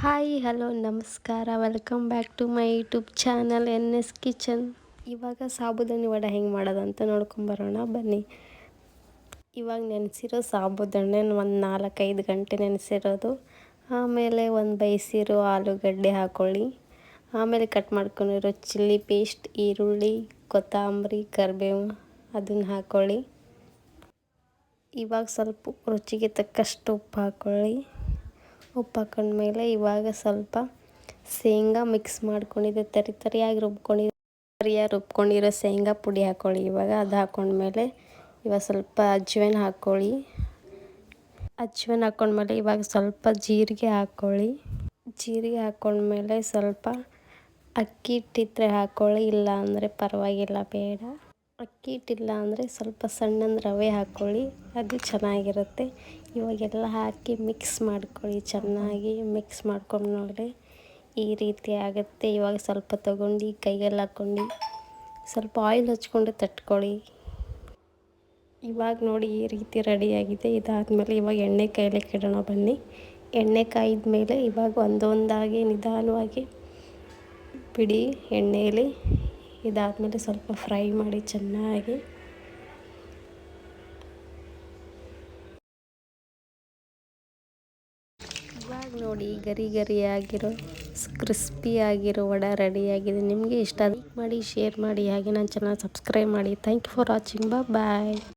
Hi hello ನಮಸ್ಕಾರ welcome back to my YouTube channel NS kitchen. ಇವಾಗ ಸಾಬುದಾನಿ ವಡೆ ಹೆಂಗೆ ಮಾಡೋದಂತ ನೋಡ್ಕೊಂಬರೋಣ ಬನ್ನಿ. ಇವಾಗ ನೆನೆಸಿರೋ ಸಾಬುದಾಣೆ ಒಂದು 4-5 ಗಂಟೆ ನೆನೆಸಿರೋದು. ಆಮೇಲೆ ಒಂದು ಬೇಯಿಸಿರೋ ಆಲೂಗಡ್ಡೆ ಹಾಕ್ಕೊಳ್ಳಿ. ಆಮೇಲೆ ಕಟ್ ಮಾಡ್ಕೊಂಡಿರೋ ಚಿಲ್ಲಿ ಪೇಸ್ಟ್, ಈರುಳ್ಳಿ, ಕೊತ್ತಂಬರಿ, ಕರಿಬೇವು ಅದನ್ನು ಹಾಕ್ಕೊಳ್ಳಿ. ಇವಾಗ ಸ್ವಲ್ಪ ರುಚಿಗೆ ತಕ್ಕಷ್ಟು ಉಪ್ಪು ಹಾಕ್ಕೊಳ್ಳಿ. ಉಪ್ಪು ಹಾಕೊಂಡ್ಮೇಲೆ ಇವಾಗ ಸ್ವಲ್ಪ ಶೇಂಗಾ ಮಿಕ್ಸ್ ಮಾಡ್ಕೊಂಡಿದ್ದೆ ತರಿಯಾಗಿ ರುಬ್ಕೊಂಡಿರೋ ಶೇಂಗಾ ಪುಡಿ ಹಾಕ್ಕೊಳ್ಳಿ. ಇವಾಗ ಅದು ಹಾಕ್ಕೊಂಡ್ಮೇಲೆ ಇವಾಗ ಸ್ವಲ್ಪ ಅಜ್ವಾನ ಹಾಕ್ಕೊಳ್ಳಿ. ಅಜ್ವಾನ ಹಾಕ್ಕೊಂಡ್ಮೇಲೆ ಇವಾಗ ಸ್ವಲ್ಪ ಜೀರಿಗೆ ಹಾಕ್ಕೊಳ್ಳಿ. ಜೀರಿಗೆ ಹಾಕ್ಕೊಂಡ್ಮೇಲೆ ಸ್ವಲ್ಪ ಅಕ್ಕಿ ಹಿಟ್ಟಿದ್ರೆ ಹಾಕ್ಕೊಳ್ಳಿ, ಇಲ್ಲ ಅಂದರೆ ಪರವಾಗಿಲ್ಲ ಬೇಡ. ಅಕ್ಕಿ ಹಿಟ್ಟಿಲ್ಲ ಅಂದರೆ ಸ್ವಲ್ಪ ಸಣ್ಣದ ರವೆ ಹಾಕ್ಕೊಳ್ಳಿ, ಅದು ಚೆನ್ನಾಗಿರುತ್ತೆ. ಇವಾಗೆಲ್ಲ ಹಾಕಿ ಮಿಕ್ಸ್ ಮಾಡ್ಕೊಳ್ಳಿ. ಚೆನ್ನಾಗಿ ಮಿಕ್ಸ್ ಮಾಡ್ಕೊಂಡ್ಮೇಲೆ ಈ ರೀತಿ ಆಗುತ್ತೆ. ಇವಾಗ ಸ್ವಲ್ಪ ತೊಗೊಂಡು ಕೈಗೆಲ್ಲ ಹಾಕ್ಕೊಂಡು ಸ್ವಲ್ಪ ಆಯಿಲ್ ಹಚ್ಕೊಂಡು ತಟ್ಕೊಳ್ಳಿ. ಇವಾಗ ನೋಡಿ ಈ ರೀತಿ ರೆಡಿಯಾಗಿದೆ. ಇದಾದಮೇಲೆ ಇವಾಗ ಎಣ್ಣೆ ಕಾಯ್ಲಿಕ್ಕೆ ಇಡೋಣ ಬನ್ನಿ. ಎಣ್ಣೆ ಕಾಯ್ದ ಮೇಲೆ ಇವಾಗ ಒಂದೊಂದಾಗಿ ನಿಧಾನವಾಗಿ ಬಿಡಿ ಎಣ್ಣೆಯಲ್ಲಿ. ಇದಾದಮೇಲೆ ಸ್ವಲ್ಪ ಫ್ರೈ ಮಾಡಿ ಚೆನ್ನಾಗಿ. ಇವಾಗ ನೋಡಿ ಗರಿ ಆಗಿರೋ ಕ್ರಿಸ್ಪಿಯಾಗಿರೋ ವಡೆ ರೆಡಿಯಾಗಿದೆ. ನಿಮಗೆ ಇಷ್ಟ ಲೈಕ್ ಮಾಡಿ, ಶೇರ್ ಮಾಡಿ, ಹಾಗೆ ನನ್ನ ಚಾನಲ್ ಸಬ್ಸ್ಕ್ರೈಬ್ ಮಾಡಿ. Thank you for watching. Bye.